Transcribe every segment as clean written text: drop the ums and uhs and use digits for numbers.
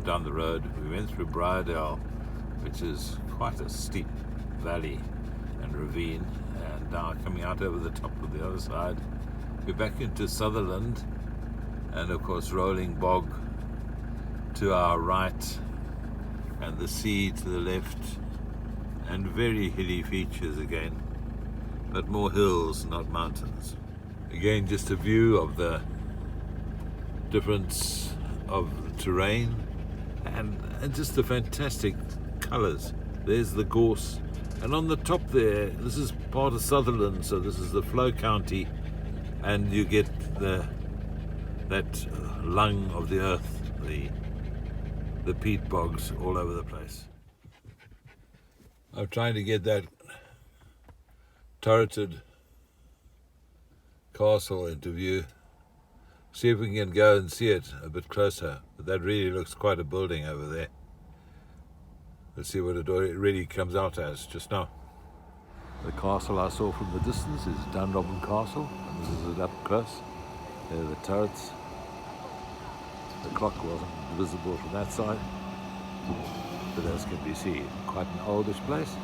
down the road. We went through Briardale, which is quite a steep valley and ravine, and now coming out over the top of the other side, we're back into Sutherland, and of course rolling bog to our right, and the sea to the left, and very hilly features again, but more hills, not mountains. Again, just a view of the difference of the terrain, and just the fantastic colours. There's the gorse, and on the top there, this is part of Sutherland, so this is the Flow County, and you get that lung of the earth, the peat bogs all over the place. I'm trying to get that turreted castle into view. See if we can go and see it a bit closer. But that really looks quite a building over there. Let's see what it really comes out as just now. The castle I saw from the distance is Donrobin Castle, and this is it up close. There are the turrets. The clock wasn't visible from that side, but as can be seen, quite an oldish place.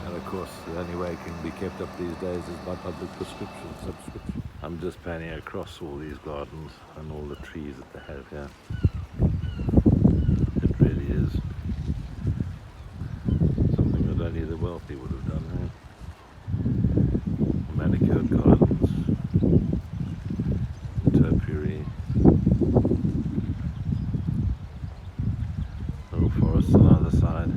And of course, the only way it can be kept up these days is by public subscription. I'm just panning across all these gardens and all the trees that they have here. It really is something that only the wealthy would have done. Manicured gardens, topiary, little forests on either side,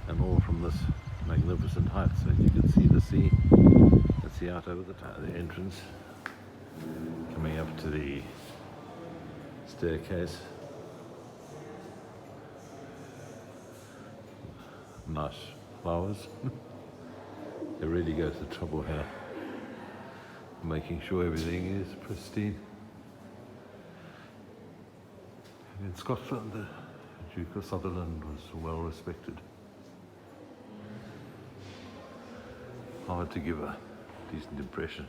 and all from this magnificent height, so you can see the sea. Let's see out over the entrance, coming up to the staircase. Nice flowers. They really go to the trouble here, making sure everything is pristine. In Scotland, the Duke of Sutherland was well respected. Hard to give a decent impression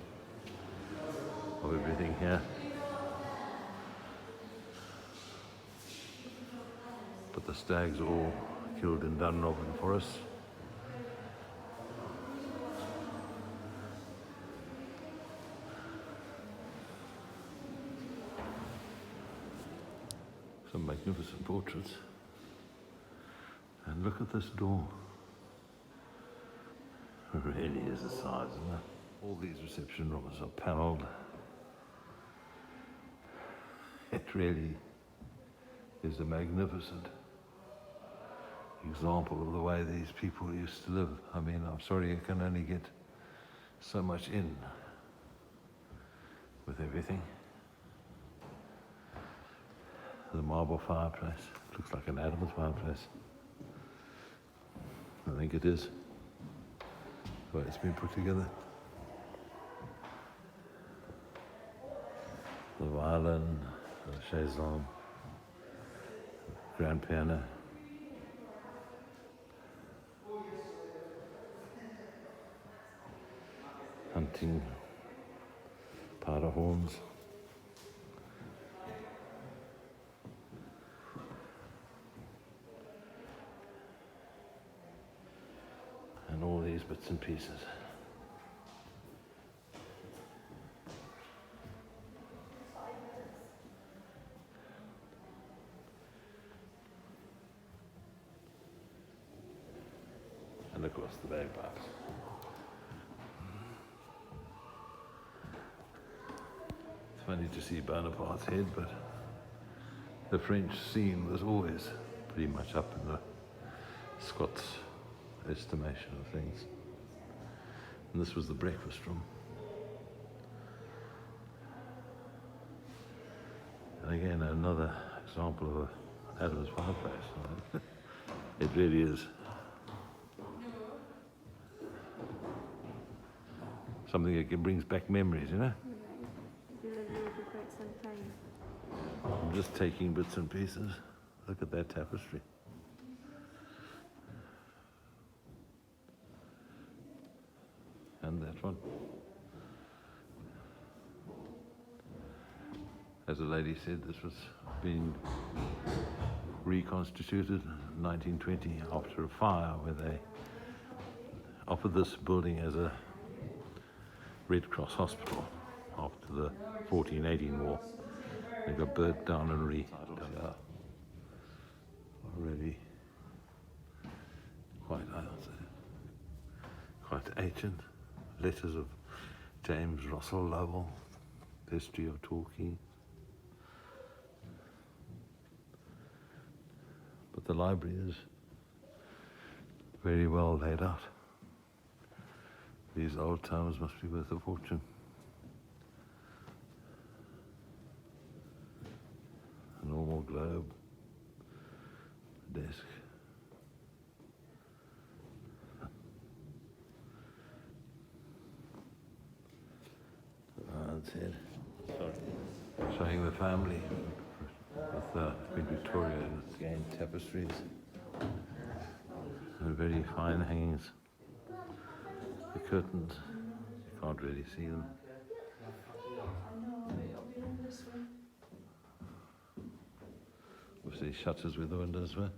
of everything here. But the stags are all killed in Donrobin Forest. Some magnificent portraits. And look at this door. It really is the size, isn't it? All these reception rooms are panelled. It really is a magnificent example of the way these people used to live. I mean, I'm sorry, you can only get so much in with everything. The marble fireplace. Looks like an Adam's fireplace. I think it is. The way it's been put together. The violin, the chaise longue, grand piano. Hunting powder horns. And all these bits and pieces. And of course the bagpipes. It's funny to see Bonaparte's head, but the French scene was always pretty much up in the Scots estimation of things. And this was the breakfast room. And again, another example of an Adam's fireplace. It really is something that brings back memories, you know? I'm just taking bits and pieces. Look at that tapestry. And that one. As a lady said, this was been reconstituted in 1920 after a fire where they offered this building as a Red Cross hospital after the 1418 war. They got burnt down and already quite ancient. Letters of James Russell Lowell, History of Torquay. But the library is very well laid out. These old tomes must be worth a fortune. A normal globe, desk. That's it. Sorry. Showing the family with Queen Victoria and its again tapestries and very fine hangings. The curtains, you can't really see them. With these shutters where the windows were.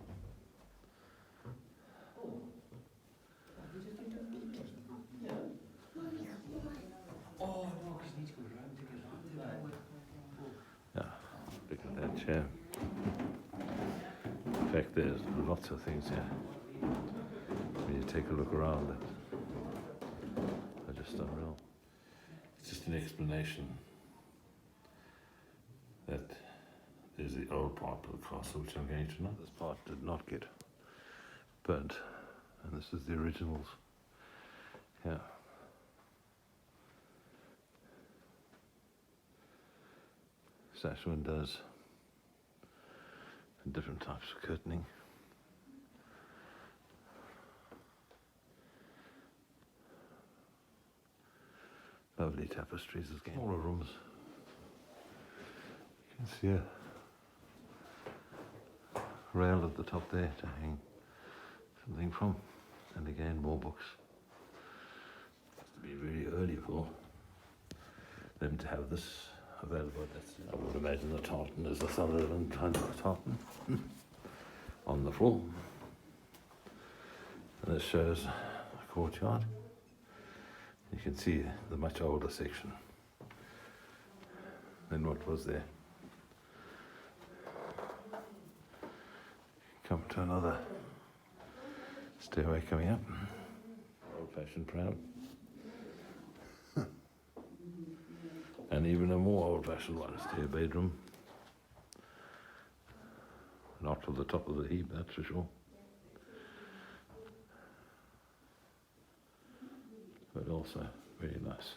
Yeah, look at that chair. In fact, there's lots of things here. When you take a look around, they're just unreal. It's just an explanation that there's the old part of the castle, which I'm going to know. This part did not get burnt, and this is the originals. Yeah. Sash windows and different types of curtaining. Lovely tapestries again. Smaller rooms. You can see a rail at the top there to hang something from. And again, more books. It has to be very early for them to have this available. I would imagine the tartan is the Sutherland kind of tartan on the floor. And this shows a courtyard. You can see the much older section than what was there. Come to another stairway coming up. Old-fashioned proud. And even a more old-fashioned one, stair bedroom. Not to the top of the heap, that's for sure. But also very nice.